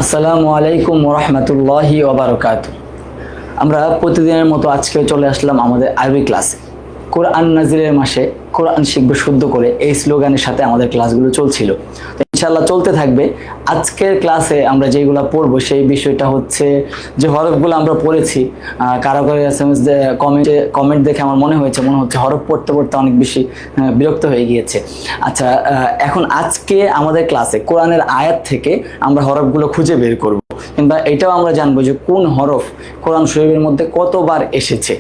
আসসালামু আলাইকুম ওরহমতুল্লাহি ওবারকাতুহু। আমরা প্রতিদিনের মতো আজকে চলে আসলাম আমাদের আরবি ক্লাসে। কোরআন নাজিলের মাসে কোরআন শিখবে শুদ্ধ করে, এই স্লোগানের সাথে আমাদের ক্লাসগুলো চলছিল। তো ইনশাআল্লাহ চলতে থাকবে। আজকের ক্লাসে আমরা যেগুলো পড়বো সেই বিষয়টা হচ্ছে যে হরফগুলো আমরা পড়েছি, কারো কারো এসএমএস কমেন্ট দেখে আমার মনে হচ্ছে হরফ পড়তে পড়তে অনেক বেশি বিরক্ত হয়ে গিয়েছে। আচ্ছা, এখন আজকে আমাদের ক্লাসে কোরআনের আয়াত থেকে আমরা হরফগুলো খুঁজে বের করব, কিংবা এটাও আমরা জানবো যে কোন হরফ কোরআন শরীফের মধ্যে কতবার এসেছে।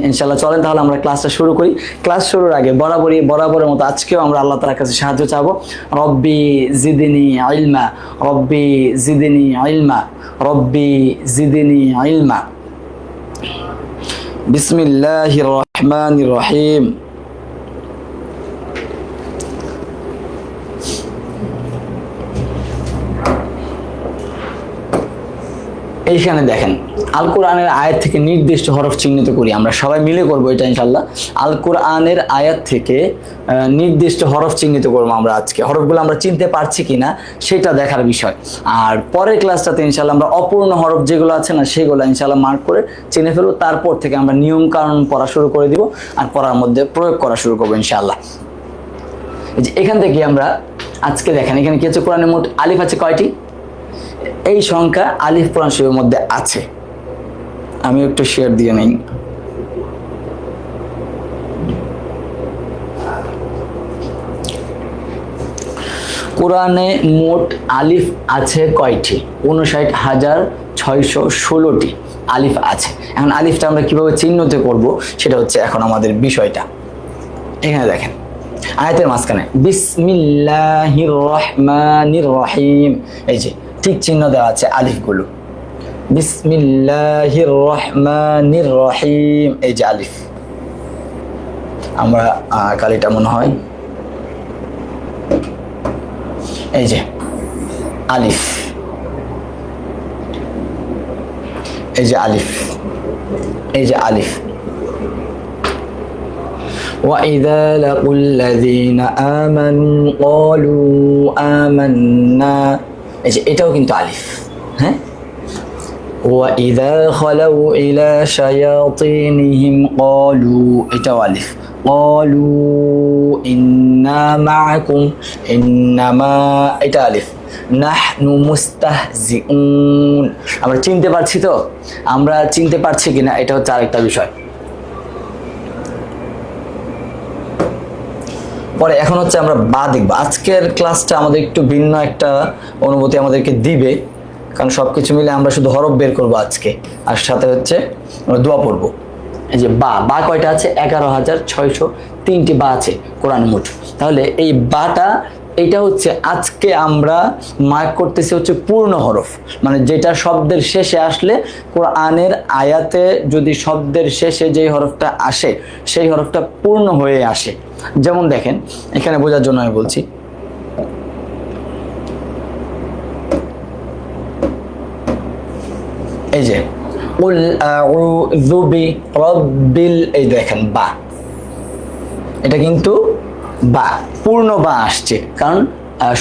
ইনশাআল্লাহ চলেন তাহলে আমরা ক্লাসটা শুরু করি। ক্লাস শুরুর আগে বরাবরের মতো আজকেও আমরা আল্লাহ তাআলার কাছে সাহায্য চাবো। রব্বি জিদনি ইলমা, রব্বি জিদনি ইলমা, রব্বি জিদনি ইলমা। বিসমিল্লাহির রহমানির রহিম। এইখানে দেখেন, আল কোরআনের আয়াত থেকে নির্দিষ্ট হরফ চিহ্নিত করি। আমরা সবাই মিলে করবো এটা ইনশাল্লাহ। আল কোরআনের আয়াত থেকে নির্দিষ্ট হরফ চিহ্নিত করবো আমরা আজকে। হরফগুলো আমরা চিনতে পারছি কিনা সেটা দেখার বিষয়। আর পরের ক্লাসটাতে ইনশাল্লাহ আমরা অপূর্ণ হরফ যেগুলো আছে না সেগুলো ইনশাল্লাহ মার্ক করে চিনে ফেলবো। তারপর থেকে আমরা নিয়ম কানুন পড়া শুরু করে দিব আর পড়ার মধ্যে প্রয়োগ করা শুরু করবো ইনশাল্লাহ। এখান থেকে আমরা আজকে দেখেন, এখানে কি হচ্ছে, কোরআনের মোট আলিফ আছে কয়টি? এই সংখ্যা আলিফ কোরআন শরীফের মধ্যে আছে। আমি একটু শেয়ার দিয়ে নেই। কোরআনে মোট আলিফ আছে কয়টি? 59,616টি আলিফ আছে। এখন আলিফটা আমরা কিভাবে চিহ্নিত করব সেটা হচ্ছে এখন আমাদের বিষয়টা। এখানে দেখেন আয়াতের মাঝখানে বিসমিল্লাহির রহমানির রহিম, এই যে ঠিক চিহ্ন দেওয়া আছে আলিফগুলো। বিসমিল্লাহির রহমানির রহিম, এই যে আলিফ। আমরা কালিটা মনে হয় এই যে আলিফ, এই যে আলিফ, এই যে আলিফ। وَإِذَا لَقُوا الَّذِينَ آمَنُوا قَالُوا آمَنَّا, এই যে এটাও কিন্তু আলিফ। হ্যাঁ, وَإِذَا خَلَوْا إِلَى شَيَاطِينِهِمْ قَالُوا, এটাও আলিফ। قَالُوا إِنَّا مَعَكُمْ إِنَّمَا, এটা আলিফ। নাহনু মুস্তাহজিউন, আমরা চিনতে পারছি তো? আমরা চিনতে পারছি কিনা এটা হচ্ছে আরেকটা বিষয়। পরে এখন হচ্ছে আমরা বা দেখবো। আজকের ক্লাসটা আমাদের একটু ভিন্ন একটা অনুভূতি আমাদেরকে দিবে, কারণ সবকিছু মিলে আমরা শুধু হরফ বের করবো আজকে, আর সাথে হচ্ছে আমরা দোয়া পড়বো। এই যে বা কয়টা আছে? 11,603টি বা আছে কোরআন মোট। তাহলে এই বাটা, এটা হচ্ছে আজকে আমরা মার্ক করতেছি হচ্ছে পূর্ণ হরফ, মানে যেটা শব্দের শেষে আসলে, কোরআনের আয়াতে যদি শব্দের শেষে যেই হরফটা আসে সেই হরফটা পূর্ণ হয়ে আসে। যেমন দেখেন, এখানে বোঝার জন্য আমি বলছি, এই যে কুল আউযু বিরাব্বিল, এই দেখেন বা, এটা কিন্তু বা পূর্ণ বা আসছে, কারণ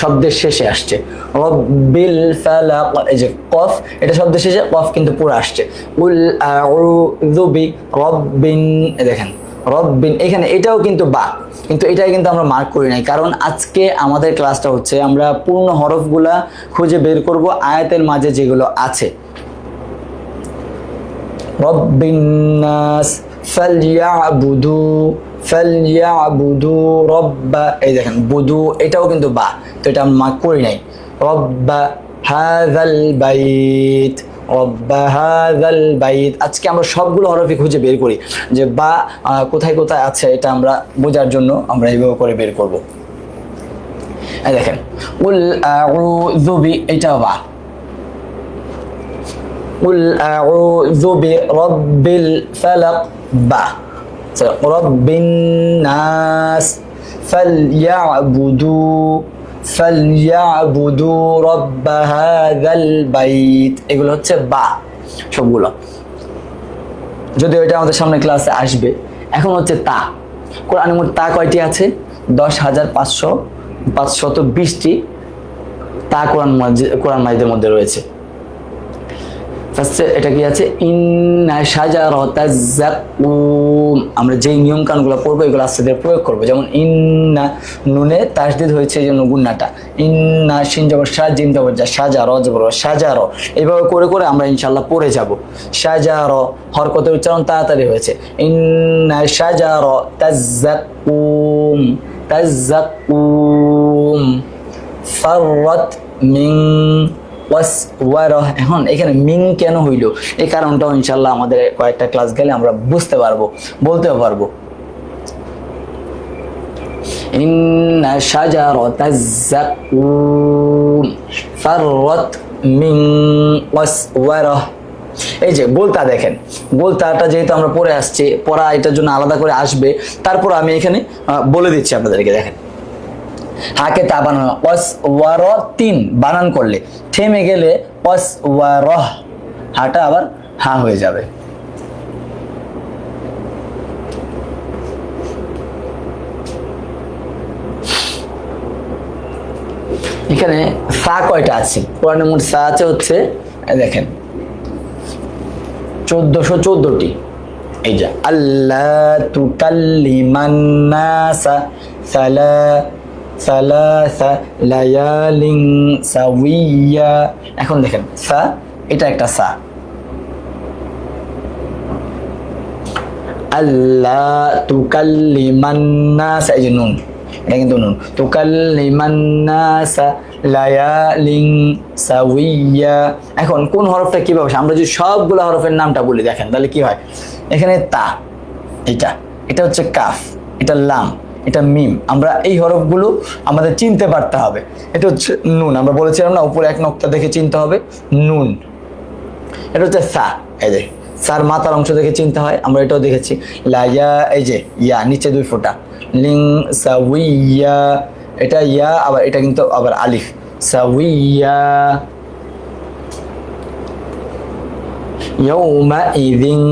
শব্দের শেষে আসছে। রব্বিল ফালাক, এই যে কফ, এটা শব্দের শেষে, কফ কিন্তু পুরো আসছে। কুল আউযু বিরাব্বিন, দেখেন রব্বিন, এখানে এটাও কিন্তু বা, কিন্তু এটাই কিন্তু আমরা মার্ক করি নাই, কারণ আজকে আমাদের ক্লাসটা হচ্ছে আমরা পূর্ণ হরফগুলা খুঁজে বের করব আয়াতের মাঝে যেগুলো আছে। রব্বিন নাস ফালইয়াবুদু, ফালইয়াবুদু রব্বা, এই দেখেন বুদু, এটাও কিন্তু বা, তো এটা আমরা মার্ক করি নাই। রব্বা হাযাল বাইত, রব্বা হাযাল বাইত। আজকে আমরা সবগুলো হরফই খুঁজে বের করি যে বা কোথায় কোথায় আছে, এটা আমরা বোঝার জন্য আমরা এইভাবে করে বের করব। এই দেখেন কুল আউযু বি, এটাও বা। কুল আউযু বিরাব্বিল ফালাক, বা। রব্বিন নাস ফালইয়াবুদু রব্বা হাযাল বাইত, এগুলো হচ্ছে বা সবগুলো, যদিও এটা আমাদের সামনে ক্লাসে আসবে। এখন হচ্ছে তা। কোরআনের মোট তা কয়টি আছে? 10,520টি তা কোরআন মাজিদের মধ্যে রয়েছে। ফার্স্টে এটা কি আছে, ইন্না শাজারাতাজ যাকুম। আমরা যেই নিয়ম কানুনগুলো পড়বো এগুলো আস্তে ধীরে প্রয়োগ করবো। যেমন ইন্না, নুনে তাসদিদ হয়েছে এই জন্য গুন্নাটা, ইন্না শিন জবর শা জিম জবর যা, সাজার জবর সাজার, এইভাবে করে করে আমরা ইনশাল্লাহ পড়ে যাব। সাজার হরকতের উচ্চারণ তাড়াতাড়ি হয়েছে, ইন্না শাজারাতাজ যাকুম, তাযাকুম, ফাররাত মিন ওয়াসওয়ারাহ। এখন এখানে মিন কেন হইল, এই কারণটাও ইনশাল্লাহ আমাদের কয়েকটা ক্লাস গেলে আমরা বুঝতে পারবো, বলতেও পারবো। ইন্না শাজারাতাজ যাকুম ফাররাত মিন ওয়াসওয়ারাহ। এই যে গোলতা দেখেন, গোলতাটা যেহেতু আমরা পড়ে আসছি, পড়া এটার জন্য আলাদা করে আসবে, তারপর আমি এখানে বলে দিচ্ছি আপনাদেরকে। দেখেন হাকে তা বানানো, ওয়াসওয়ার তিন বানান করলে, থেমে গেলে ওয়াসওয়ারহ, হাটা আবার হা হয়ে যাবে। এখানে সা কয়টা আছে, কোরআনে মোট সা আছে হচ্ছে দেখেন 1414টি। এই যে আল্লাহ তুকাল্লিমান নাসা সালাসা লায়ালিন সাউইয়া। এখন দেখেন সা, এটা একটা সা, আল্লাহ তুকাল্লিমান নাসা, এই যে নুন, এটা কিন্তু নুন, তুকাল্লিমান নাসা লায়ালিন সাউইয়া। এখন কোন হরফটা কিভাবে, আমরা যদি সবগুলো হরফের নামটা বলি দেখেন তাহলে কি হয়। এখানে তা, এটা হচ্ছে কাফ, এটা লাম, এটা মিম। আমরা এই হরফগুলো আমাদের চিনতে পারতে হবে। এটা হচ্ছে নুন, আমরা বলেছিলাম না উপরে এক নক্তা দেখে চিনতে হবে, নুন। এটা হচ্ছে সা, এই যে সার মাথার অংশ দেখে চিনতে হয়, আমরা এটাও দেখেছি। লাইয়া, এই যে ইয়া, নিচে 2 ফোঁটা, লিং সাউইয়া, এটা ইয়া, আবার এটা কিন্তু আবার আলিফ, সাউইয়া। ইয়াউমাইযিন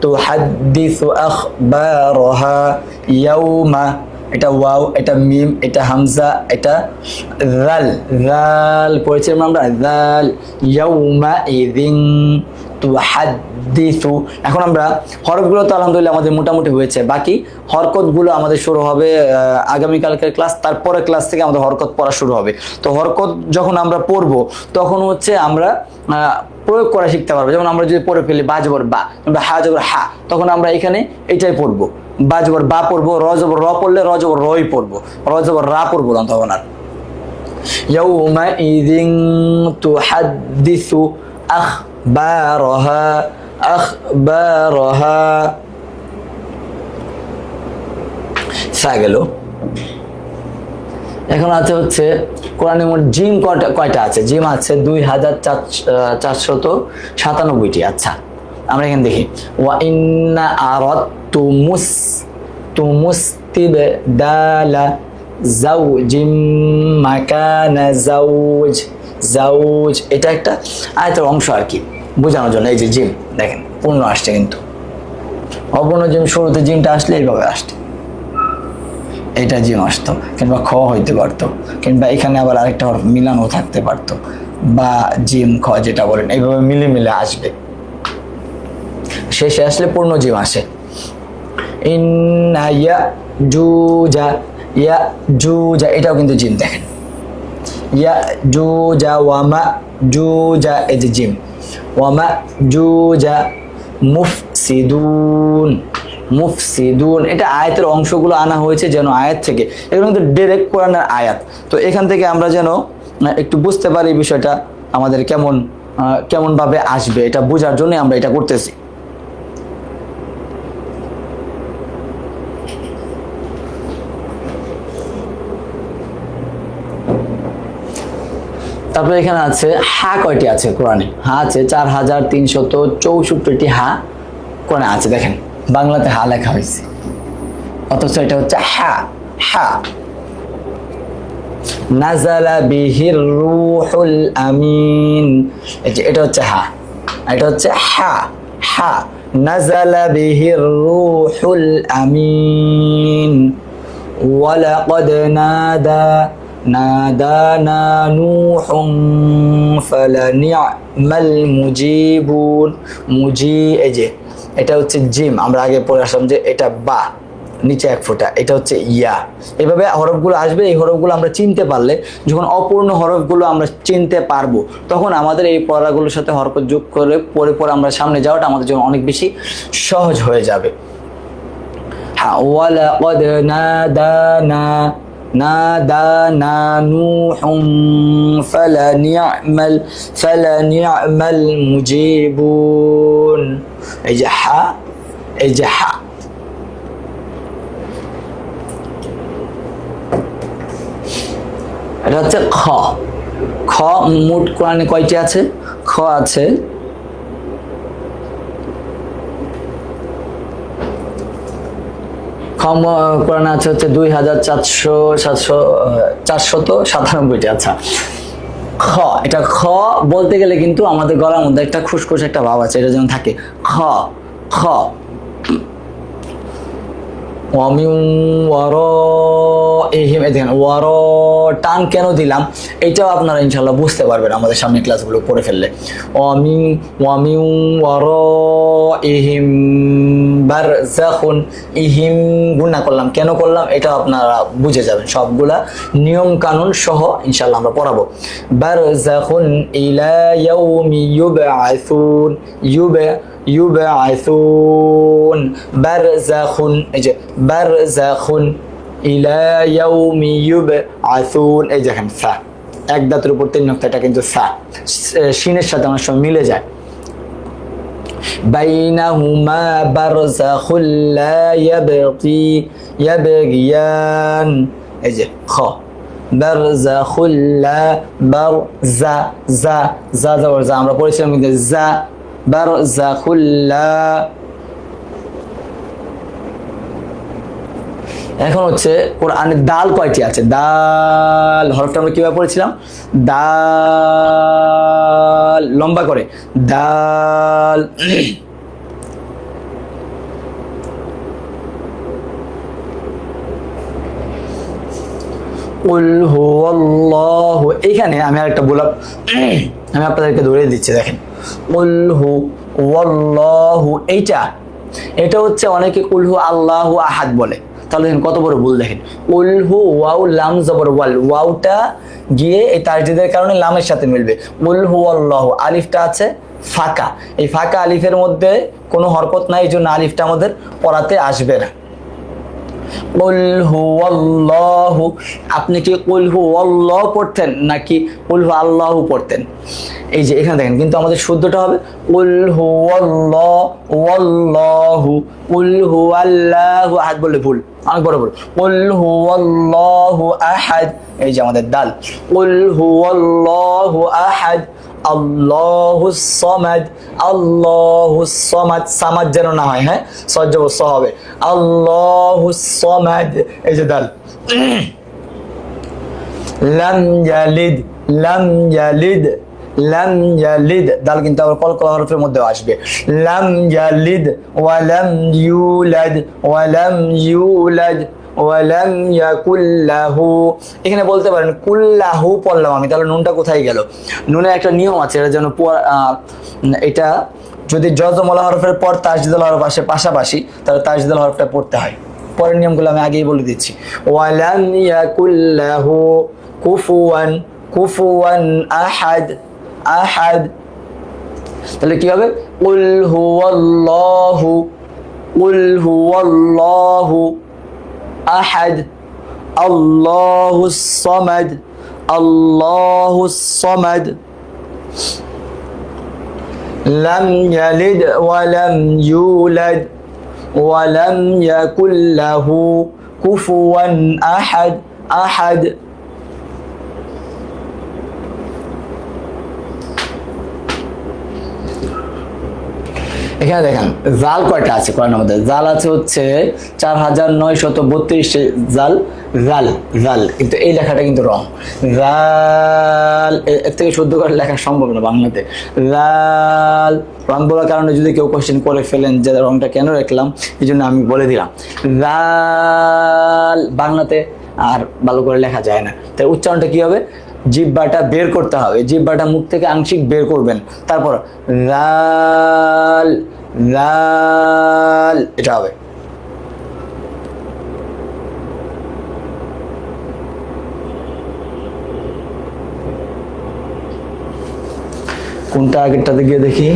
তুহাদ্দিসু আখবারহা, ইয়াউমা, এটা ওয়াও, এটা মিম, এটা হামজা, এটা জাল পড়েছিলাম আমরা, জাল। ইয়াউমাইযিন তুহাদ্দিসু। এখন আমরা হরফগুলো তো আলহামদুলিল্লাহ আমাদের মোটামুটি হয়েছে, বাকি হরকতগুলো আমাদের শুরু হবে আগামীকালকের ক্লাস, তারপরে ক্লাস থেকে আমাদের হরকত পড়া শুরু হবে। তো হরকত যখন আমরা পড়বো তখন হচ্ছে আমরা প্রয়োগ করা শিখতে পারবো। যেমন আমরা যদি পড়ে ফেলি বা জবর বা, আমরা হা জবর হা, তখন আমরা এখানে এটাই পড়বো, বা জবর বা পড়বো, র জবর র পড়লে র জবর রই পড়বো, র জবর রা পড়বো না তখন আর। ইয়াউমাইযিন তুহাদ্দিসু আখবারহা, আখবারহা, সা গেল। এখন আছে হচ্ছে কোরআনে মোট জিম কয়টা আছে, জিম আছে 2497টি। আচ্ছা আমরা এখানে দেখি, ওয়া ইন্না আরাদতু মুস্তিবদালা যাওজিম মাকানা যাওজ, এটা একটা আয়াতের অংশ আর কি বোঝানোর জন্য। এই যে জিম দেখেন পূর্ণ আসছে, কিন্তু অপূর্ণ জিম শুরুতে জিমটা আসলে এইভাবে আসছে, এটা জিম আসতো, কিংবা খ হইতে পারতো, কিংবা এখানে আবার আরেকটা হরফ মিলানো থাকতে পারতো, বা জিম খ যেটা বলেন এইভাবে মিলে মিলে আসবে, শেষে আসলে পূর্ণ জিম আসে। ইন্না ইয়াজুজা, ইয়াজুজা, এটাও কিন্তু জিম দেখেন, ইয়াজুজা ওয়া মাজুজা, এই যে জিম, ওয়া মাজুজা মুফসিদুন, মুফসিদুন। এটা আয়াতের অংশগুলো আনা হয়েছে যেন আয়াত থেকে, এগুলো কিন্তু ডাইরেক্ট কোরআনের আয়াত। তো এখান থেকে আমরা যেন একটু বুঝতে পারি বিষয়টা আমাদের কেমন ভাবে আসবে, এটা বোঝার জন্য আমরা এটা করতেছি। তারপরে এখানে আছে হা কয়টি আছে কোরআনে, হা আছে 4364টি হা কোরআনে আছে। দেখেন বাংলাতে হা লেখা হয়েছে, অথচ এটা হচ্ছে হা, হা। নাজালা বিহির রূহুল আমিন, এটা হচ্ছে হা, এটা হচ্ছে হা, হা। নাজালা বিহির রূহুল আমিন ওয়ালাকাদ নাদা, নাদানা নূহুম ফালানি'মাল মুজিবুন। এই যে এটা হচ্ছে জিম, আমরা আগে পড়ে আসলাম যে এটা বা, নিচে এক ফোঁটা, এটা হচ্ছে ইয়া। এভাবে হরফগুলো আসবে, এই হরফগুলো আমরা চিনতে পারলে, যখন অপূর্ণ হরফগুলো আমরা চিনতে পারবো, তখন আমাদের এই পড়াগুলোর সাথে হরফ যোগ করে পরে পরে আমরা সামনে যাওয়াটা আমাদের জন্য অনেক বেশি সহজ হয়ে যাবে। হ্যাঁ, ওয়ালাকাদ নাদানা নূহুম ফালানি'মাল মুজিবুন। এই যে হা, এই যে হা। এটা হচ্ছে খ। খ মোট কোরআনে কয়টি আছে? খ আছে কোরআনে আছে হচ্ছে 2497। আচ্ছা, খ, এটা খ বলতে গেলে কিন্তু আমাদের গলার মধ্যে একটা খুশখুশ একটা ভাব আছে, এটা যেন থাকে। খ খ দেখেন ওয়ার, টান কেন দিলাম এটাও আপনারা ইনশাল্লাহ বুঝতে পারবেন আমাদের সামনে ক্লাসগুলো পড়ে ফেললে। ইহিম বারযাখুন, ইহিম গুণা করলাম, কেন করলাম এটা আপনারা বুঝে যাবেন, সবগুলা নিয়ম কানুন সহ ইনশাল্লাহ আমরা পড়াবো। বারযাখুন ইলা ইয়াউমি ইউবআসুন, ইউবআসুন, বারযাখুন, এই যে বারযাখুন ইলা ইয়াউমি ইউবআসুন। এই দেখেন সা, এক দাঁতের উপর তিন নক্তা, এটা কিন্তু সা, শিনের সাথে অনেক সময় মিলে যায়। বাইনাহুমা বারযাখুল লা ইয়াবগিয়ান, এই যে খ, বারযাখুল লা, বারযা, যা যা যা আমরা পড়েছিলাম কিন্তু যা, বারযাখুল লা। এখন হচ্ছে কোরআনের দাল কয়টি আছে? দাল হরফটা আমরা কিভাবে পড়েছিলাম? দাল, লম্বা করে দাল। কুল হুয়াল্লাহু, এইখানে আমি আরেকটা বললাম, আমি আপনাদেরকে ধরে দিচ্ছি, দেখেন কুল হুয়াল্লাহু, এটা হচ্ছে অনেকে কুল হু আল্লাহু আহাদ বলে, তাহলে দেখেন কত বড় ভুল। দেখেন কুল হু ওয়াও লাম জবর ওয়াল, ওয়াওটা গিয়ে এই তাসদীদের কারণে লামের সাথে মিলবে। কুল হু আল্লাহু, আলিফটা আছে ফাঁকা, এই ফাঁকা আলিফের মধ্যে কোনো হরকত নাই, এই জন্য আলিফটা আমাদের পড়াতে আসবে না। কুল হুয়াল্লাহু, আপনি কি কুল হুয়াল্লাহু পড়তেন নাকি কুল হু আল্লাহু পড়তেন? এই যে এখানে দেখেন কিন্তু আমাদের শুদ্ধটা হবে কুল হুয়াল্লাহু, কুল হুয়াল্লাহু আহাদ বললে ভুল, অনেক বড় ভুল। কুল হুয়াল্লাহু আহাদ, এই যে আমাদের দাল, কুল হুয়াল্লাহু আহাদ, আল্লাহুস সামাদ, আল্লাহুস সামাদ, সামাদ যেন না হয়, হ্যাঁ সহ্য হবে, আল্লাহুস সামাদ, এই যে দাল। লাম ইয়ালিদ, লাম ইয়ালিদ, লাম ইয়ালিদ, দাল কিন্তু আবার কলকলা হরফের মধ্যে আসবে। লাম ইয়ালিদ ওয়া লাম ইউলাদ, ওয়া লাম ইউলাদ ওয়ালাম ইয়াকুল্লাহু। এখানে বলতে পারেন কুল্লাহু পড়লাম আমি, তাহলে নুনটা কোথায় গেল? নুনের একটা নিয়ম আছে, এটা যেন এটা যদি জজমলা হরফের পর তাসদীদুল হরফ আসে পাশাপাশি, তাহলে তাসদীদুল হরফটা পড়তে হয়। পরের নিয়মগুলো আমি আগেই বলে দিচ্ছি। ওয়ালাম ইয়াকুল্লাহু কুফুয়ান, কুফুয়ান আহাদ, আহাদ, তাহলে কি হবে? কুল হুয়াল্লাহু, কুল হুয়াল্লাহু আহাদ, আল্লাহুস সামাদ, আল্লাহুস সামাদ, লাম ইয়ালিদ ওয়া লাম ইউলাদ ওয়া লাম ইয়াকুল লাহু কুফুয়ান আহাদ, আহাদ। এখানে দেখেন জাল কয়টা আছে কোরআনের মধ্যে? জাল আছে হচ্ছে 4932 জাল, জাল জাল, কিন্তু এই লেখাটা কিন্তু রং। জাল এর থেকে শুদ্ধ করে লেখা সম্ভব না বাংলাতে। জাল রং বলার কারণে যদি কেউ কোশ্চেন করে ফেলেন যে রংটা কেন রাখলাম, এই জন্য আমি বলে দিলাম। জাল বাংলাতে আর ভালো করে লেখা যায় না। তাই উচ্চারণটা কি হবে, জিহ্বাটা বের করতে হবে, জিহ্বাটা মুখ থেকে আংশিক বের করবেন, তারপর জাল জাল এটা হবে। কোনটা আগেরটাতে গিয়ে দেখি।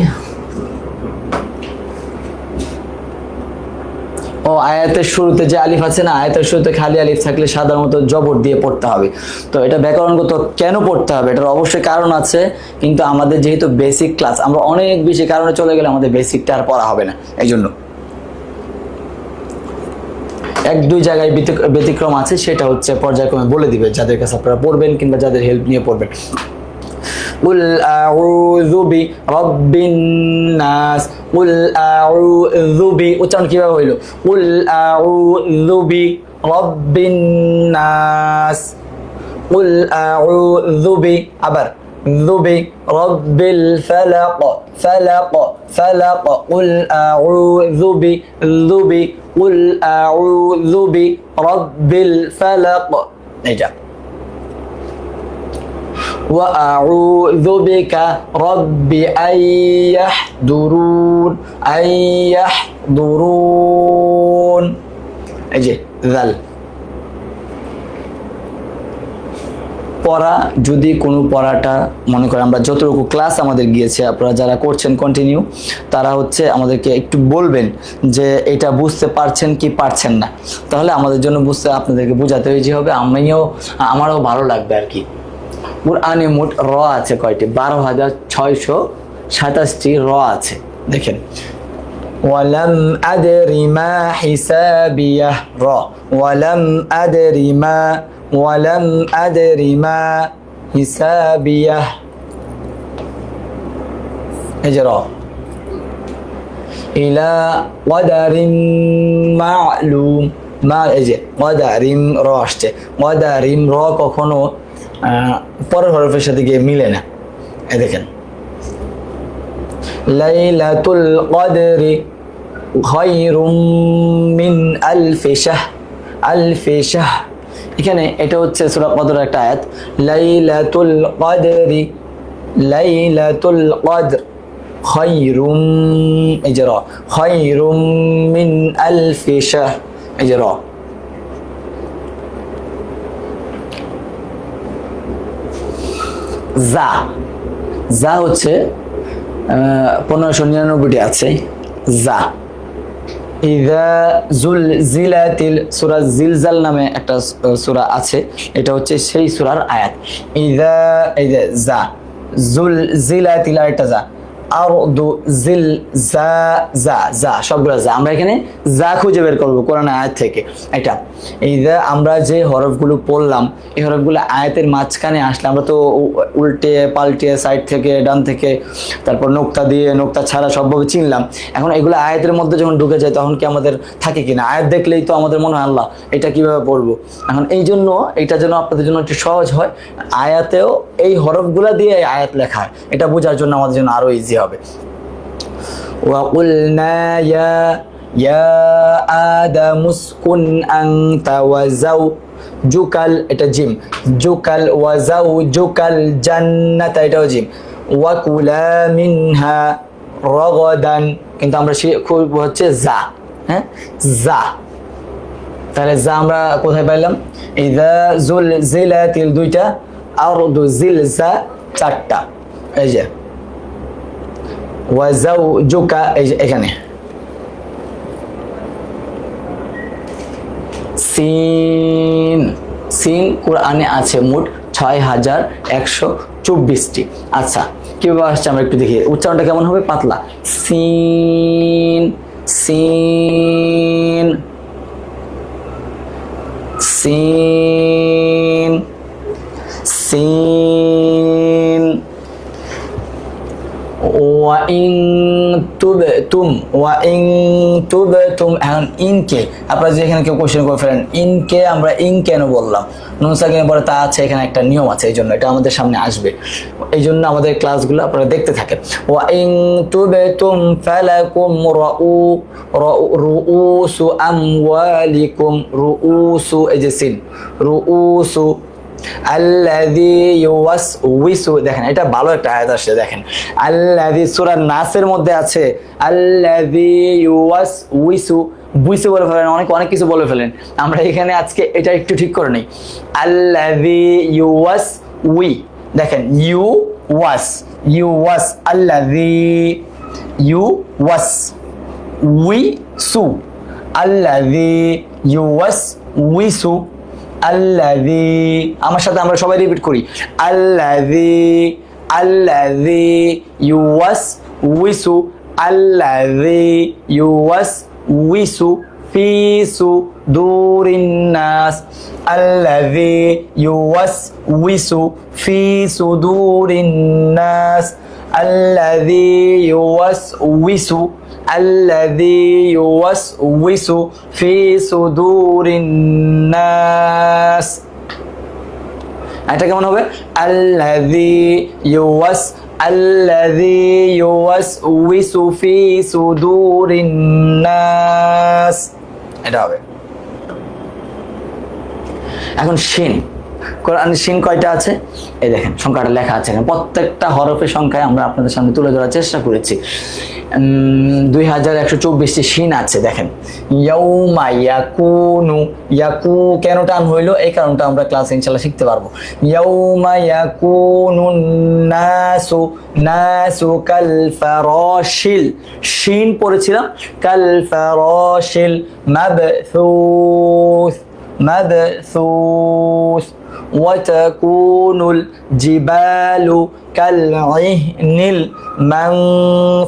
ও আয়াতের শুরুতে যে আলিফ আছে না, আয়াতের শুরুতে খালি আলিফ থাকলে সাধারণত জবর দিয়ে পড়তে হবে। তো এটা ব্যাকরণগত কেন পড়তে হবে, এটার অবশ্যই কারণ আছে, কিন্তু আমাদের যেহেতু বেসিক ক্লাস, আমরা অনেক বেশি কারণে চলে গেলে আমাদের বেসিকটা আর পড়া হবে না, এই জন্য এক দুই জায়গায় ব্যতিক্রম আছে, সেটা হচ্ছে পর্যায়ক্রমে বলে দিবে যাদের কাছে আপনারা পড়বেন কিংবা যাদের হেল্প নিয়ে পড়বেন। قل أعوذ برب الناس قل أعوذ উচ্চারণ কিভাবে হইল, قل أعوذ برب الناس قل أعوذ আবার ذبي رب الفلق فلق فلق قل أعوذ بذبي قل أعوذ برب الفلق এইটা وأعوذ بك رب أن يحضرون أن يحضرون এই যে জাল। পড়া যদি কোনো পড়াটা মনে করেন আমরা যতটুকু ক্লাস আমাদের গিয়েছে, আপনারা যারা করছেন কন্টিনিউ, তারা হচ্ছে আমাদেরকে একটু বলবেন যে এটা বুঝতে পারছেন কি পারছেন না, তাহলে আমাদের জন্য বুঝতে আপনাদেরকে বোঝাতে হয়েছে হবে, আমারও ভালো লাগবে আর কি। কুরআনে মোট র আছে কয়টি, 12,627টি র আছে। দেখেন ওয়ালাম আদরি মা হিসাবিয়াহ র, ওয়ালাম আদরি মা, ওয়ালাম আদরি মা হিসাবিয়াহ এই যে র। ইলা ওয়াদারিম মা'লুম মা, এই যে ওয়াদারিম র আসছে, ওয়াদারিম র কখনো পরের হরফের সাথে গিয়ে মিলে না। এই দেখেন লাইলাতুল কদরি খায়রুম মিন আলফি শাহর, আলফি শাহর, এখানে এটা হচ্ছে সূরা কদরের একটা আয়াত, লাইলাতুল কদরি, লাইলাতুল কদর খায়রুম এই যে র, খায়রুম মিন আলফি শাহর এই যে র। যা, যা হচ্ছে 1599টি আছে যা। ইযা জুলজিলাতিল, সূরা জিলজাল নামে একটা সূরা আছে, এটা হচ্ছে সেই সূরার আয়াত। ইযা এই যে যা, জুলজিলাতিল আরেকটা যা, আরদু জিল যা, যা যা সবগুলো যা। আমরা এখানে যা খুঁজে বের করবো কোরআন আয়াত থেকে। এটা এই যে আমরা যে হরফগুলো পড়লাম, এই হরফগুলো আয়াতের মাঝখানে আসলে আমরা তো উল্টে পাল্টে সাইড থেকে ডান থেকে তারপর নোক্তা দিয়ে নোক্তা ছাড়া সবভাবে চিনলাম। এখন এগুলো আয়াতের মধ্যে যখন ঢুকে যায় তখন কি আমাদের থাকে কিনা, আয়াত দেখলেই তো আমাদের মনে হয় আল্লাহ এটা কিভাবে পড়বো। এখন এই জন্য এটা যেন আপনাদের জন্য একটু সহজ হয়, আয়াতেও এই হরফগুলা দিয়ে আয়াত লেখা হয়, এটা বোঝার জন্য আমাদের জন্য আরো ইজি হবে। وَقُلْنَا يَا آدَمُ اسْكُنْ أَنْتَ وَزَوْجُكَ এটা জিম, জুকাল ওয়াজাউজুকাল জান্নাত এটাও জিম, ওয়াকুলা মিনহা রগদান, কিন্তু আমরা খুব হচ্ছে যা, হ্যাঁ যা। তাহলে যা আমরা কোথায় পাইলাম, ইযা জুলজিলাতিল দুইটা, আরদু জিলজা চারটা, এই যে ওয়াজাউজুকা এই যে এখানে। সিন, সিন কোরআনে আছে মোট 6124টি। আচ্ছা কিভাবে আসছে আমরা একটু দেখি, উচ্চারণটা কেমন হবে, পাতলা সিন, সিন সিন সিন। وإن তুবতুম ওয়া ইন তুবতুম। এখন ইনকে আপনারা যে এখানে কেউ কোশ্চেন করে ফেলেন, ইনকে আমরা ইন কেন বললাম? নুন সাকিনের পরে তা আছে, এখানে একটা নিয়ম আছে, এই জন্য এটা আমাদের সামনে আসবে, এই জন্য আমাদের ক্লাসগুলো আপনারা দেখতে থাকেন। ওয়া ইন তুবতুম ফালাকুম রুউসু আমওয়ালিকুম, রুউসু এই যে সিন, রুউসু আল্লাযী ইউওয়াসউইসু, দেখেন এটা ভালো একটা আয়াত আসছে, দেখেন আল্লাযী সূরা নাসের মধ্যে আছে আল্লাযী ইউওয়াসউইসু, বুইসু বলে ফেলেন, অনেক কিছু বলে ফেলেন, আমরা এখানে আজকে এটা একটু ঠিক করে নেই। আল্লাযী ইউওয়াসউই, দেখেন ইউওয়াস আল্লাযী ইউওয়াসউইসু, আল্লাযী ইউওয়াসউইসু, আল্লাযী, আমার সাথে আমরা সবাই রিপিট করি, আল্লাযী ইউওয়াসউইসু, আল্লাযী ইউওয়াসউইসু ফি সুদুরিন নাস, আল্লাযী ইউওয়াসউইসু ফি সুদুরিন নাস, আল্লাযী ইউওয়াসউইসু, আল্লাযী ইউওয়াসউইসু ফি সুদুরিন নাস। এটা কেমন হবে? আল্লাযী ইউওয়াসউইসু ফি সুদুরিন নাস, এটা হবে। এখন শিন, কোরআনের শিন কয়টা আছে? এই দেখেন সংখ্যাটা লেখা আছে এখানে, প্রত্যেকটা হরফের সংখ্যায় আমরা আপনাদের সামনে তুলে ধরার চেষ্টা করেছি। 2124টি শিন আছে, দেখেন ইয়াউমা ইয়াকুনু, ইয়াকু কেন টান হইলো এই কারণটা আমরা ক্লাসে ইনশাআল্লাহ শিখতে পারবো। ইয়াউমা ইয়াকুনুন নাসু, নাসু কাল ফারাশিল, শিন পড়েছিলাম কাল ফারাশিল, মাবথুস, মাবথুস, وتكون الجبال كالعهن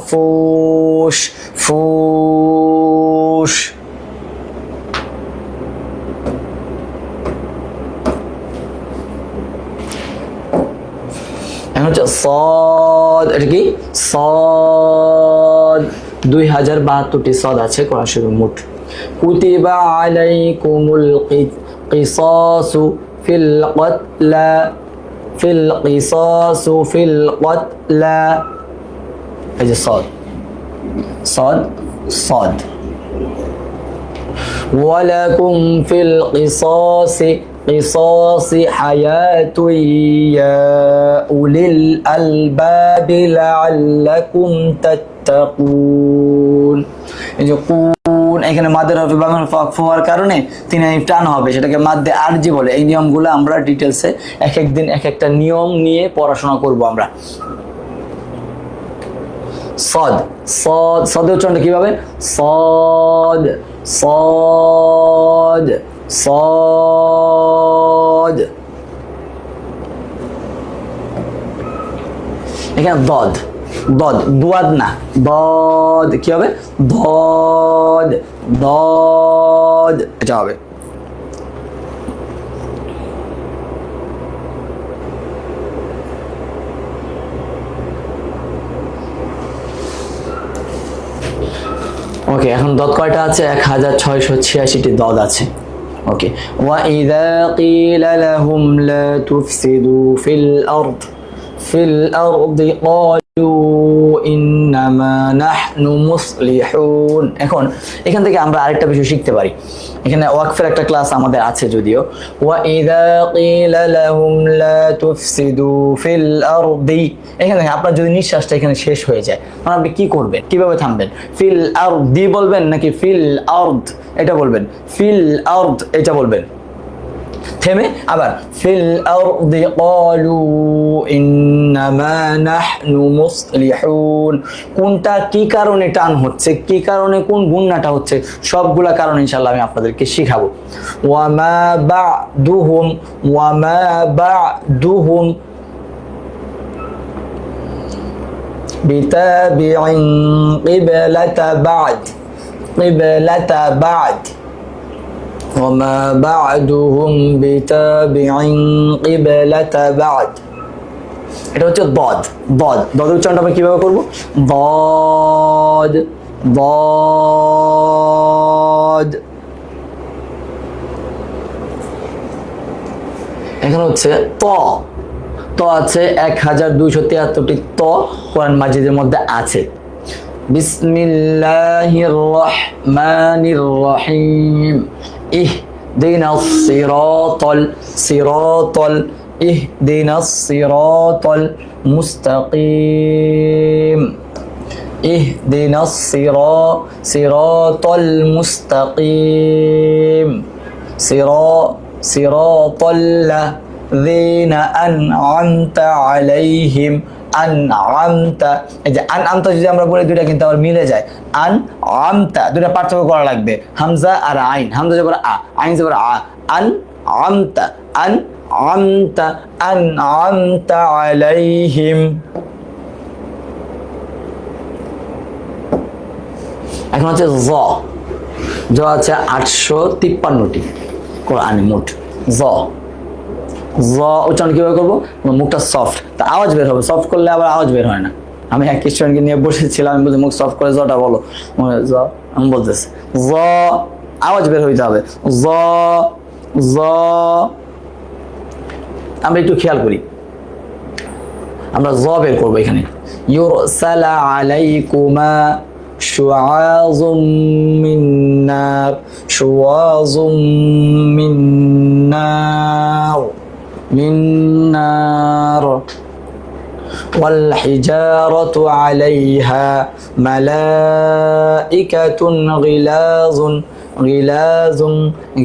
المنفوش، فوش। এখন হচ্ছে সদ, এটা কি? সদ 2072টি সদ আছে কোরআন শরীফের মোট। কুতিবা আলাইকুমুল কিসাসু ফিল কতলা, ফিল কিসাসু ফিল কতলা, এই যে সদ সদ সদ। ওয়ালাকুম ফিল কিসাসি কিসাসি হায়াতুন ইয়া উলিল আলবাবি লাআল্লাকুম তাত্তাকুন। এই যে কুন এখানে মাদের হরফে বাংলা হওয়ার কারণে তিন আলিফ টান হবে, সেটাকে মাদ্দে আরজি বলে। এই নিয়মগুলো আমরা ডিটেলসে এক এক দিন এক একটা নিয়ম নিয়ে পড়াশোনা করব আমরা। সদ, সদ, সদের উচ্চারণটা কিভাবে? সদ, সদ, সদ। এখানে দদ, দদ, দুয়াদ না, দদ কি হবে? দদ, দদ, এটা হবে। ওকে, এখন দদ কয়টা আছে? 1686টি দদ আছে। ওকে, ওয়া ইযা ক্বিলা লাহুম লা তুফসিদু ফিল আরদ, ফিল আরদি ক্বালু ইন্নামা নাহনু মুসলিহুন। এখন এখান থেকে আমরা আরেকটা বিষয় শিখতে পারি। এখানে ওয়াকফের একটা ক্লাস আমাদের আছে যদিও। ওয়া ইযা ক্বিলা লাহুম লা তুফসিদু ফিল আরদি, এখানে আপনার যদি নিঃশ্বাসটা এখানে শেষ হয়ে যায় তখন আপনি কি করবেন? কিভাবে থামবেন? ফিল আরদি বলবেন নাকি ফিল আরদ এটা বলবেন? ফিল আরদ এটা বলবেন, থেমে আবার ফিল আরদি ক্বালু ইন্নামা নাহনু মুসলিহুন। কোনটা কি কারণে টান হচ্ছে, কি কারণে কোন গুণনাটা হচ্ছে, সবগুলা কারণ ইনশাআল্লাহ আমি আপনাদেরকে শিখাবো। ওয়ামা বা'দুহুম, ওয়ামা বা'দুহুম বিতাবি'in কিবলাতা বা'দ, কিবলাতা বা'দ, وما بعدهم بتابع قبلة بعد। এটা হচ্ছে দদ। দদের উচ্চারণটা আমরা কিভাবে করবো? দদ দদ। এখানে হচ্ছে ত আছে 1273টি ত কোরআন মাজিদের মধ্যে আছে। বিসমিল্লাহির রহমানির রহিম। ইহদিনাস সিরাতাল মুস্তাকিম। ইহদিনাস সিরাতাল মুস্তাকিম। সিরাতাল্লাযীনা আন'আমতা আলাইহিম। আন'আমতা, এই যে আন'আমতা যদি আমরা বলি দুইটা কিন্তু আবার মিলে যায়। আন'আমতা দুইটা পার্থক্য করা লাগবে, হামজা আর আইন। হামজা জবর আ, আইন জবর আ। আন'আমতা আন'আমতা আলাইহিম। এখন হচ্ছে জ আছে 853টি কোরআনে মোট। জ উচ্চারণ কিভাবে করবো? মুখটা সফট, তা আওয়াজ বের হবে। সফট করলে আবার আওয়াজ বের হয় না। আমি এক স্টুডেন্টকে নিয়ে বসেছিলাম, আমি বলছি মুখ সফট করে জটা বলো। আমি বলতেছি জ, আওয়াজ বের হইতে হবে। জ। আমরা একটু খেয়াল করি, আমরা জ বের করবো এখানে। ইউরসালা আলাইকুমা শুআযুম মিন নার। শুআযুম মিন নার। ওয়াল হিজারাতু আলাইহা মালাইকাতুন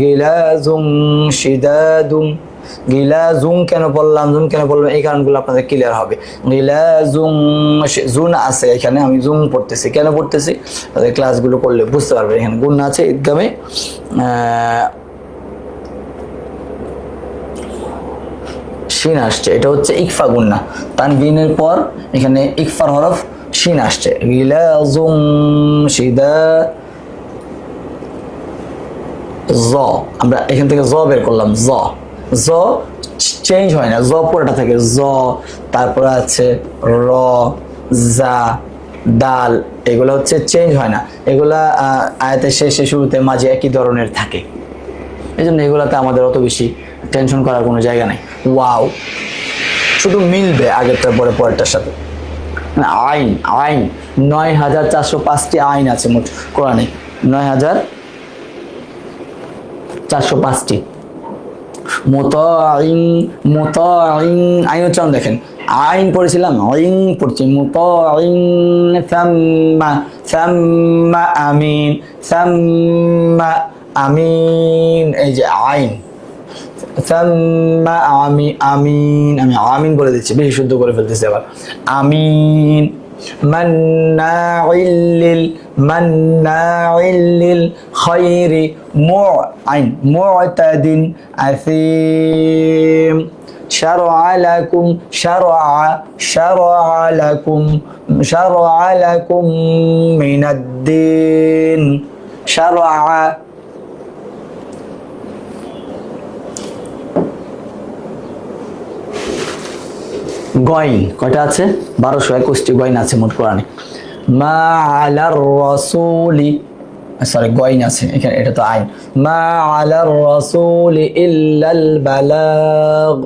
গিলাজুন শিদাদুন। গিলাজুন কেন বললাম, এই কারণগুলো আপনাদের ক্লিয়ার হবে। জুন আছে এখানে, আমি জুম পড়তেছি। কেন পড়তেছি? তাদের ক্লাসগুলো করলে বুঝতে পারবে। এখানে গুণ আছে ইদগামে, শিন আসছে, এটা হচ্ছে ইকফা গুন্না। তানবিনের পর এখানে ইকফার হরফ শিন আসছে। গিলাজুম শিদা জ। আমরা এখান থেকে জ বের করলাম। জ চেঞ্জ হয় না, জ পুরোটা থাকে। জ, তারপরে আছে র, জা, দাল, এগুলো হচ্ছে চেঞ্জ হয় না। এগুলা আয়াতের শেষে শুরুতে মাঝে একই ধরনের থাকে, এই জন্য এগুলাতে আমাদের অত বেশি টেনশন করার কোনো জায়গা নেই। ওয়াও শুধু মিলবে আগেরটার পরে পরেরটার সাথে। আইন 9405টি আইন আছে মোট কোরআনে। 9405টি। মুতাইন আইন উচ্চারণ দেখেন। আইন পড়েছিলাম, আইন পড়ছি। মুতাইন সাম্মা আমিন। এই যে আইন আমিন, আমি আমিন বলে দিচ্ছি, বেশি শুদ্ধ করে ফেলতেছি আবার। আমিন। মান্নাইল খাইরি মু'তাদিন আসিম। শারআ লাকুম মিনাদ-দ্বীন। শারআ গয়ন কয়টা আছে? 1221টি গয়ন আছে মোট কোরআনে। মা আলার রাসূলি, সরি গয়ন আছে এখানে, এটা তো আইন। মা আলার রাসূলি ইল্লাল বালাগ।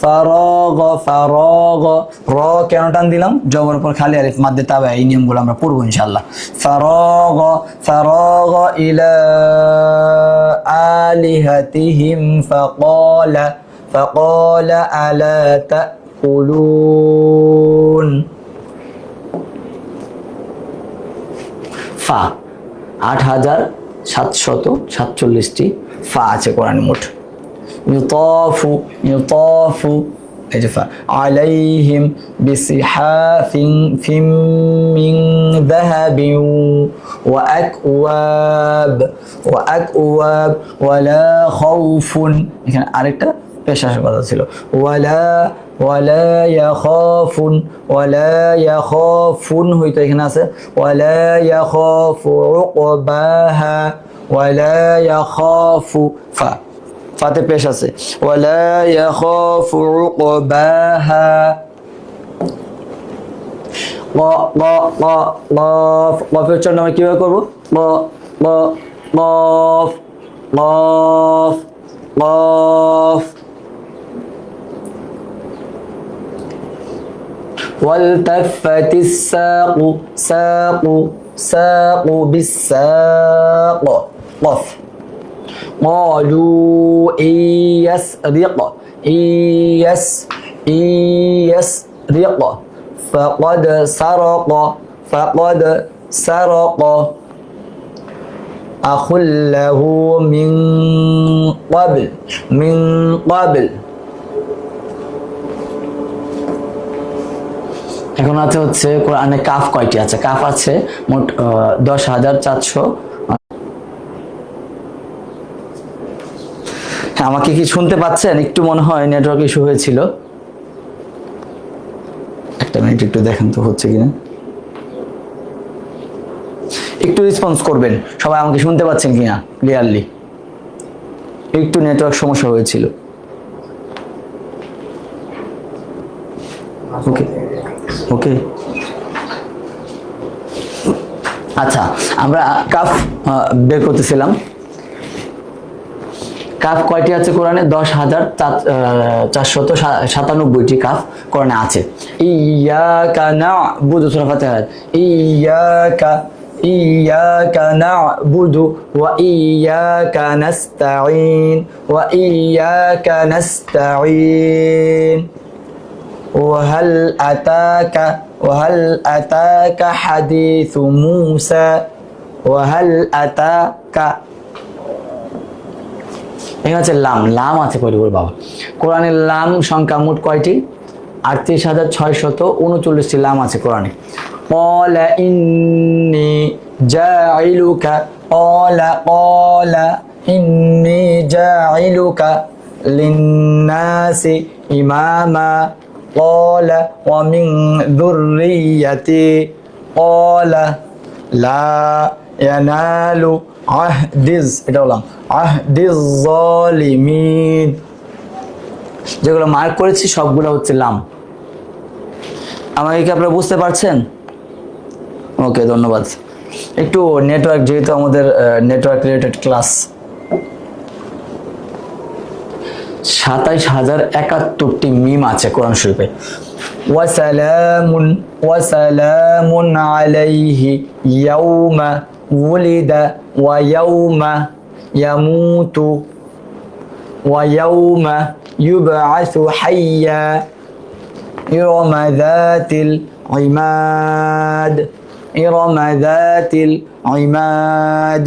ফারাগ র কেন টান দিলাম? জবর উপর খালি আলিফ মাদ্দে তাবে, এই নিয়মগুলো আমরা পড়বো ইনশাআল্লাহ। ফারাগ ইলা আলিহাতিহিম فقال ألا تأكلون। ফা 8747টি ফা আছে কোরআনে মোট। ইউতাফু এই যে ফা। আলাইহিম বিসিহাফিন মিন যাহাবিন ওয়া আকওয়াব ওয়ালা খাউফুন। এখানে আরেকটা পেশার কথা ছিল। ওয়ালা ইয়াখাফুন হয়তো এখানে আছে। ওয়ালা ইয়াখাফু উকবাহা। ওয়ালা ইয়াখাফু ফা ফাতে পেশ আছে ওয়ালা ইয়াখাফু উকবাহা ক ক ক কফ কফের উচ্চারণ আমরা কিভাবে করবো ক ক কফ কফ কফ والتفت الساق ساق ساق بالساق قف قالوا إن يسرق إن يسرق فقد سرق أخ له من قبل এখন আছে হচ্ছে কোরআনে কাফ কয়টি আছে কাফ আছে মোট 10,400 আমাকে কি শুনতে পাচ্ছেন একটু মনে হয় নেটওয়ার্ক ইস্যু হয়েছিল একটা মিনিট একটু দেখেন তো হচ্ছে কিনা একটু রেসপন্স করবেন সবাই আমাকে শুনতে পাচ্ছেন কিনা ক্লিয়ারলি একটু নেটওয়ার্ক সমস্যা হয়েছিল ওকে ওকে আচ্ছা আমরা কাফ বের করতেছিলাম কাফ কয়টি আছে কোরআনে 10,497টি কাফ কোরআনে আছে ইয়াকা না'বুদু সূরা ফাতিহা ইয়াকা না'বুদু ওয়া ইয়াকা নাস্তাঈন وهل أتاك حديث موسى وهل أتاك এখানে আছে লাম আছে কয়টি করে বাবা কোরআনের লাম সংখ্যা মোট কয়টি 38,639টি লাম আছে কোরআনে قال إني جاعلك قال إني جاعلك للناس إماما قال ومن ذريتي قال لا ينال عهد الظالمين যেগুলো মার্ক করেছি সবগুলো হচ্ছে লাম আমাকে কি আপনারা বুঝতে পারছেন ওকে ধন্যবাদ একটু নেটওয়ার্ক যেহেতু আমাদের নেটওয়ার্ক রিলেটেড ক্লাস 27,071টি মিম আছে কোরআন শরীফে ওয়াসালামুন আলাইহি ইয়াউমা উলিদা ওয়া ইয়াউমা ইয়ামুতু ওয়া ইয়াউমা ইউবআসু হাইয়া ইরমা যাতিল ইমাদ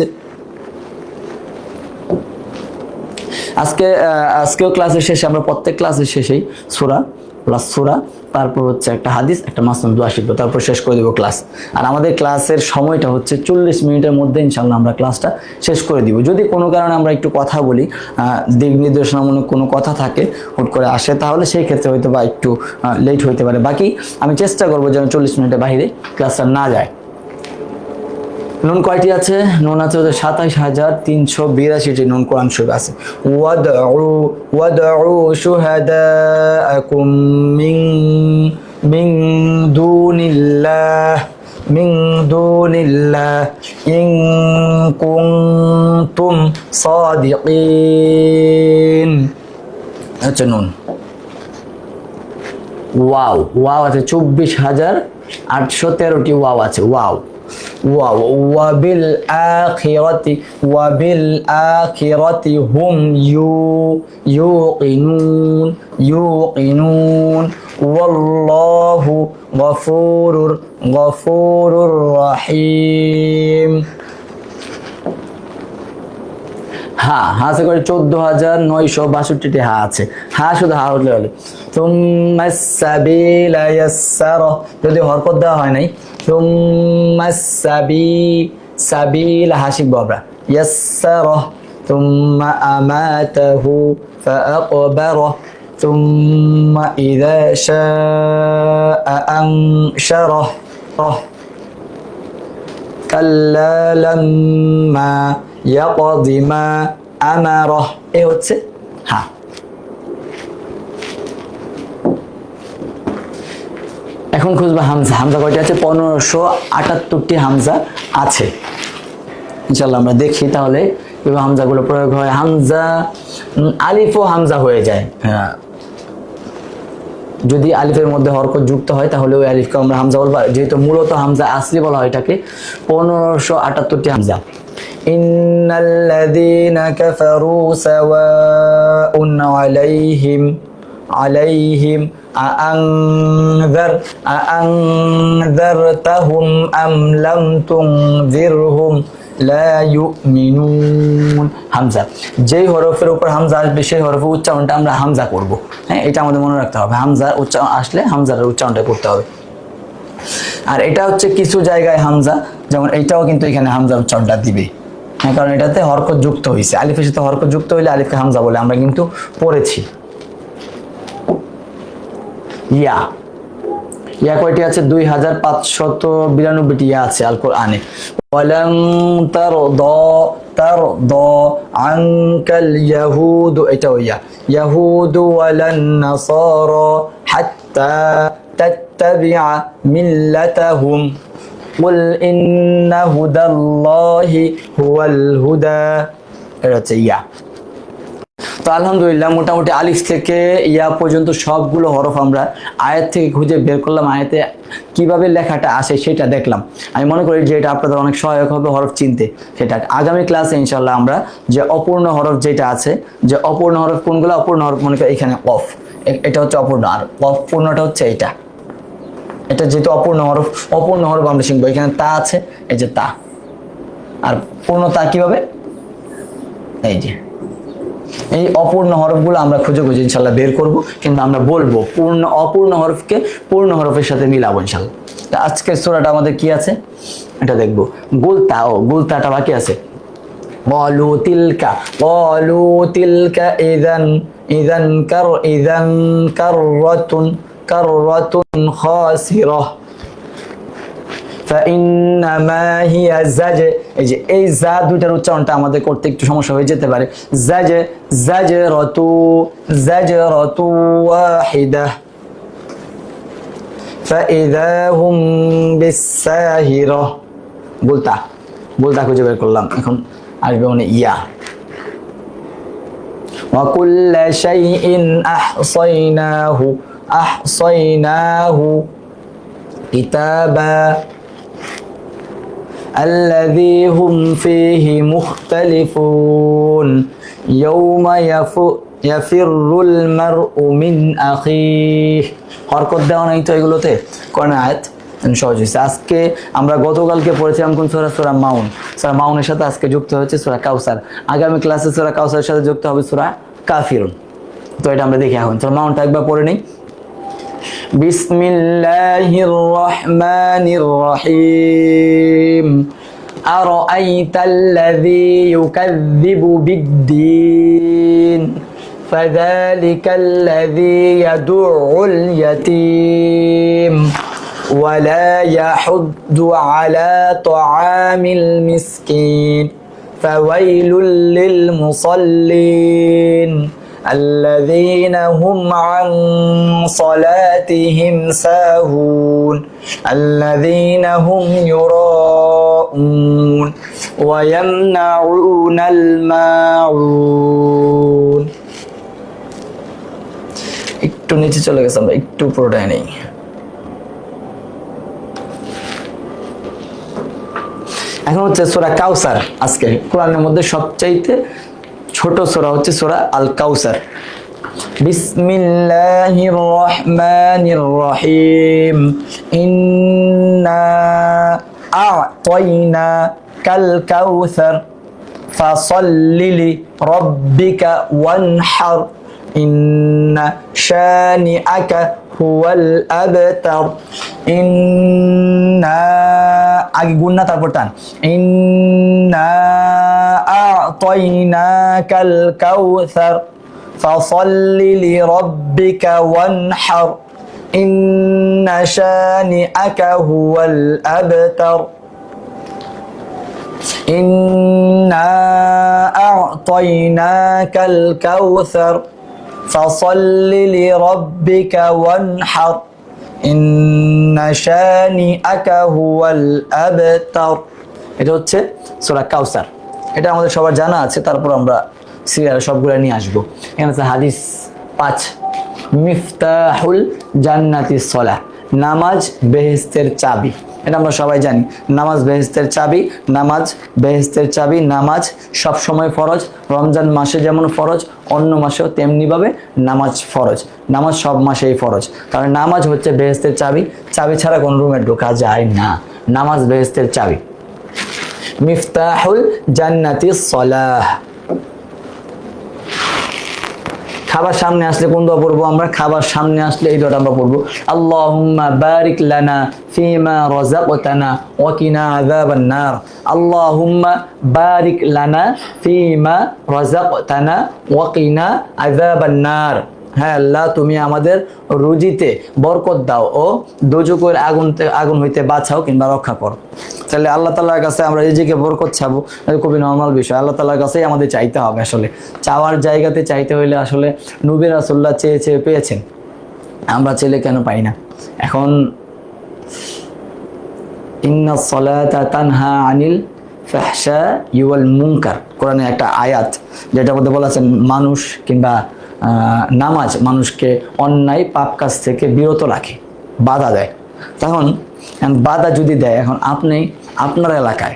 আজকেও ক্লাসের শেষে আমরা প্রত্যেক ক্লাসের শেষেই সূরা প্লাস সূরা তারপর হচ্ছে একটা হাদিস একটা মাসনুন দোয়া শিখবো তারপর শেষ করে দেবো ক্লাস আর আমাদের ক্লাসের সময়টা হচ্ছে 40 মিনিটের মধ্যে ইনশাআল্লাহ আমরা ক্লাসটা শেষ করে দিব যদি কোনো কারণে আমরা একটু কথা বলি দিক নির্দেশনামূলক কোনো কথা থাকে হুট করে আসে তাহলে সেই ক্ষেত্রে হয়তো বা একটু লেট হইতে পারে বাকি আমি চেষ্টা করবো যেন 40 মিনিটের বাইরে ক্লাসটা না যায় নুন কয়টি আছে নুন আছে 27,382টি নুন কোরআন শরীফে আছে ওয়াদউ শুহাদাআকুম মিন দুনিল্লাহ ইন কুনতুম সাদিকিন আচ্ছা নুন ওয়াও আছে 24,813টি ওয়াও আছে ওয়াও وبالآخرة هم يوقنون والله غفور رحيم হা আছে করে 14,962টি হা আছে হা শুধু হা হলে তুম্মা সাবিলা ইয়াসসারা যদি হরকত দেওয়া হয় নাই তুম্মা সাবিলা হা শিখবো আমরা ইয়াসসারা তুম্মা আমাতাহু ফাআকবারা তুম্মা ইযা শাআ আনশারা কাল্লা লাম্মা ইয়াকযি মা আমারা এ হচ্ছে হ্যাঁ, এখন খুঁজবা হামজা। হামজা কয়টি আছে? 1578টি হামজা আছে। ইনশাল্লাহ আমরা দেখি তাহলে কিভাবে হামজাগুলো প্রয়োগ হয়। হামজা, আলিফও হামজা হয়ে যায়। হ্যাঁ, যদি আলিফের মধ্যে হরকত যুক্ত হয় তাহলে ওই আলিফকে আমরা হামজা বলবো। যেহেতু মূলত হামজা আসলি বলা হয় এটাকে, 1578টি হামজা। ইন্নাল্লাযীনা কাফারু সাওয়াউন আলাইহিম আআনযারতাহুম আম লাম তুনযিরহুম লা ইউমিনুন। হামজা, যেই হরফের উপর হামজা আসবে সেই হরফের উচ্চারণটা আমরা হামজা করব। হ্যাঁ, এটা আমাদের মনে রাখতে হবে। হামজার উচ্চারণ আসলে হামজার উচ্চারণটা করতে হবে। আর এটা হচ্ছে কিছু জায়গায় হামজা, যেমন এইটাও কিন্তু এখানে হামজার উচ্চারণটা দিবে। হ্যাঁ, কারণ এটাতে হরকত যুক্ত হয়েছে। আলিফের সাথে হরকত যুক্ত হইলে আলিফকে হামজা বলে, আমরা কিন্তু পড়েছি। ইয়া, ইয়া কয়টি আছে? 2592টি ইয়া আছে আল কোরআনে। ওয়ালান তারদা আনকাল ইয়াহুদ, এটাও ইয়া। ইয়াহুদু ওয়ালান নাসারা হাত্তা তাত্তাবিআ মিল্লাতাহুম কুল ইন্না হুদাল্লাহি হুয়াল হুদা। এটা হচ্ছে ইয়া। তো আলহামদুলিল্লাহ, মোটামুটি আলিফ থেকে ইয়া পর্যন্ত সবগুলো হরফ আমরা আয়াত থেকে খুঁজে বের করলাম। আয়াতে কিভাবে লেখাটা আসে সেটা দেখলাম। আমি মনে করি যে এটা আপনাদের অনেক সহায়ক হবে হরফ চিনতে। সেটা আগামী ক্লাসে ইনশাল্লাহ আমরা যে অপূর্ণ হরফ যেটা আছে, যে অপূর্ণ হরফ কোনগুলো? অপূর্ণ হরফ মনে করি এখানে কফ, এটা হচ্ছে অপূর্ণ, আর কফ পূর্ণটা হচ্ছে এটা। এটা যেহেতু অপূর্ণ হরফ, অপূর্ণ হরফ আমরা শিখবো। এখানে তা আছে, এই যে তা। আর পূর্ণ তা কিভাবে? এই যে এই অপূর্ণ হরফগুলো আমরা খুঁজে খুঁজে ইনশাল্লাহ বের করব, কিন্তু আমরা বলবো অপূর্ণ হরফকে পূর্ণ হরফের সাথে মিলাবো ইনশাল্লাহ। আজকের সূরাটা আমাদের কি আছে এটা দেখবো। গুলতাটা বাকি আছে। ক্বালু তিলকা ইযান কাররাতুন খাসিরাহ ফাইন্নামা হিয়া জাজ। এই যে এই জা দুইটার উচ্চারণটা আমাদের করতে একটু সমস্যা হয়ে যেতে পারে। জাজরাতু ওয়াহিদা ফাইযা হুম বিসাহিরা। বুলতা খুঁজে বের করলাম। এখন আসবে মানে ইয়া। ওয়া কুল্লা শাইইন আহসাইনাহু কিতাবা الذي هم فيه مختلفون يوم يفر المرء من أخيه। হরকত দেওয়া নাই তো এগুলোতে, কোন আয়াত সহজ হয়েছে। আজকে আমরা গতকালকে পড়েছিলাম কোন সূরা? সূরা মাউন। সূরা মাউনের সাথে আজকে যুক্ত হচ্ছে সূরা কাউসার। আগামী ক্লাসে সূরা কাউসারের সাথে যুক্ত হবে সূরা কাফিরুন। তো এটা আমরা দেখি। এখন সূরা মাউনটা একবার পড়ে নেই। বিসমিল্লাহির রহমানির রহিম। আরাআইতাল্লাযী ইউকাযযিবু বিদ্দীন ফাযালিকাল্লাযী ইয়াদুউল ইয়াতীম ওয়া লা ইয়াহুদ্দু আলা তুআমিল মিসকিন ফাওয়াইলুল লিল মুসাল্লিন الذين هم عن صلاتهم ساهون الذين هم يراءون ويمنعون الماعون। একটু নিচে চলে গেছে, আমরা একটু পুরোটাই নেই। এখন হচ্ছে সূরা কাউসার। আজকে কোরআনের মধ্যে সবচাইতে ছোট সূরা হচ্ছে সূরা আল কাউসার। বিসমিল্লাহির রহমানির রহিম। ইন্না আ'তাইনাকাল কাউসার ফাসাল্লি লিরাব্বিকা ওয়ানহার ইন্না শানিআকা হুয়াল আবতার। ইন্না, আগে গুন্না তারপর টান। ইন্না আ'তাইনাকাল কাউসার ফাসাল্লি লিরাব্বিকা ওয়ানহার ইন্না শানিআকা হুয়াল আবতার। ইন্না আ'তাইনাকাল কাউসার ফাসাল্লি লিরাব্বিকা ওয়ানহার ইন্না শানিআকা হুয়াল আবতার। এটা হচ্ছে সূরা কাউসার। এটা আমাদের সবার জানা আছে, তারপর আমরা সিরিয়ালে সবগুলো নিয়ে আসবো। এখানে আছে হাদিস 5, মিফতাহুল জান্নাতিস সালাহ, নামাজ বেহেশতের চাবি। এটা আমরা সবাই জানি, নামাজ বেহেশতের চাবি, নামাজ বেহেশতের চাবি। নামাজ সব সময় ফরজ, রমজান মাসে যেমন ফরজ, অন্য মাসেও তেমনিভাবে নামাজ ফরজ। নামাজ সব মাসেই ফরজ, কারণ নামাজ হচ্ছে বেহেশতের চাবি। চাবি ছাড়া কোন রুমে ঢোকা যায় না। নামাজ বেহেশতের চাবি। মিফতাহুল জান্নাতিস সালাহ। খাবার সামনে আসলে কোন দোয়া পড়বো আমরা? খাবার সামনে আসলে এই দোয়াটা আমরা পড়বো, আল্লাহুম্মা বারিক লানা ফিমা রাযাকতানা ওয়া কিনা আযাবান নার। আল্লাহুম্মা বারিক লানা ফিমা রাযাকতানা ওয়া কিনা আযাবান নার। হ্যাঁ আল্লাহ, তুমি আমাদের রুজিতে বরকত দাও ও দোজখের আগুন হইতে বাঁচাও কিংবা রক্ষা করো। তাহলে আল্লাহ তাআলার কাছে আমরা রিজিকে বরকত চাবো, খুবই নরমাল বিষয়। আল্লাহ তাআলার কাছেই আমাদের চাইতে হবে। আসলে চাওয়ার জায়গাতে চাইতে হইলে আসলে নবী রাসূলুল্লাহ চেয়ে চেয়ে পেয়েছেন, আমরা চেলে কেন পাই না? এখন ইন্নাস সালাতা তানহা আনিল ফাহশাই ওয়াল মুনকার, কোরআনে একটা আয়াত যেটার মধ্যে বলা আছে মানুষ কিংবা নামাজ মানুষকে অন্যায় পাপ কাজ থেকে বিরত রাখে, বাধা দেয়। তখন বাধা যদি দেয়, এখন আপনি আপনার এলাকায়,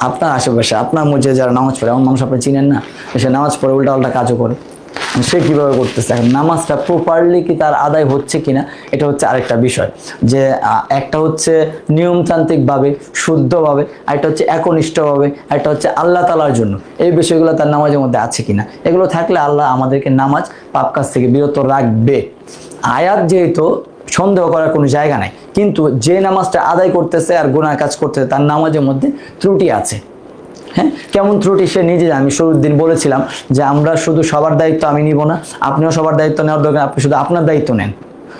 আপনার আশেপাশে, আপনার মধ্যে যারা নামাজ পড়ে, এমন মানুষ আপনি চিনেন না, সে নামাজ পড়ে উল্টা কাজও করে, সে কীভাবে করতেছে? এখন নামাজটা প্রপারলি কি তার আদায় হচ্ছে কিনা, এটা হচ্ছে আরেকটা বিষয়। যে একটা হচ্ছে নিয়মতান্ত্রিকভাবে শুদ্ধভাবে, আরেকটা হচ্ছে একনিষ্ঠভাবে, আরেকটা হচ্ছে আল্লাহ তাআলার জন্য। এই বিষয়গুলো তার নামাজের মধ্যে আছে কিনা, এগুলো থাকলে আল্লাহ আমাদেরকে নামাজ পাপ কাজ থেকে বিরত রাখবে। আয়াত যেহেতু সন্দেহ করার কোনো জায়গা নাই, কিন্তু যে নামাজটা আদায় করতেছে আর গুনাহ কাজ করতেছে তার নামাজের মধ্যে ত্রুটি আছে। হ্যাঁ, কেমন ত্রুটি সে নিজে জানে। আমি শুরুর দিন বলেছিলাম যে আমরা শুধু সবার দায়িত্ব আমি নিব না, আপনিও সবার দায়িত্ব নেওয়ার দরকার। আপনি শুধু আপনার দায়িত্ব নেন,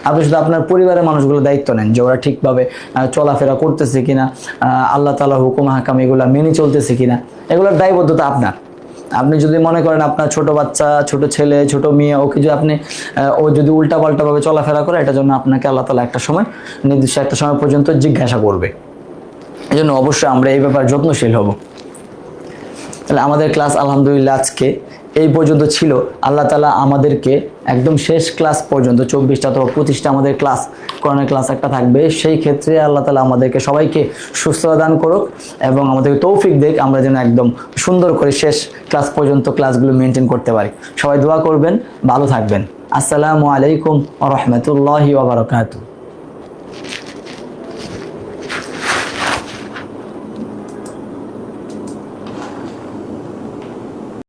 আপনি শুধু আপনার পরিবারের মানুষগুলোর দায়িত্ব নেন যে ওরা ঠিকভাবে চলাফেরা করতেছে কিনা, আল্লাহ তাআলার হুকুম হাকাম এগুলো মেনে চলতেছে কিনা, এগুলোর দায়বদ্ধতা আপনার। আপনি যদি মনে করেন আপনার ছোট বাচ্চা, ছোট ছেলে, ছোট মেয়ে, ওকে যদি আপনি ও যদি উল্টাপাল্টাভাবে চলাফেরা করে, এটার জন্য আপনাকে আল্লাহ তাআলা একটা সময়, নির্দিষ্ট একটা সময় পর্যন্ত জিজ্ঞাসা করবে। এই জন্য অবশ্যই আমরা এই ব্যাপারে যত্নশীল হব। তাহলে আমাদের ক্লাস আলহামদুলিল্লাহ আজকে এই পর্যন্ত ছিল। আল্লাহ তাআলা আমাদেরকে একদম শেষ ক্লাস পর্যন্ত 24টা অথবা 25টা আমাদের ক্লাস, কোরআনের ক্লাস একটা থাকবে, সেই ক্ষেত্রে আল্লাহ তাআলা আমাদেরকে সবাইকে সুস্থতা দান করুক এবং আমাদেরকে তৌফিক দেখ, আমরা যেন একদম সুন্দর করে শেষ ক্লাস পর্যন্ত ক্লাসগুলো মেনটেন করতে পারি। সবাই দোয়া করবেন, ভালো থাকবেন। আসসালামু আলাইকুম ওয়া রাহমাতুল্লাহি ওয়া বারাকাতুহু।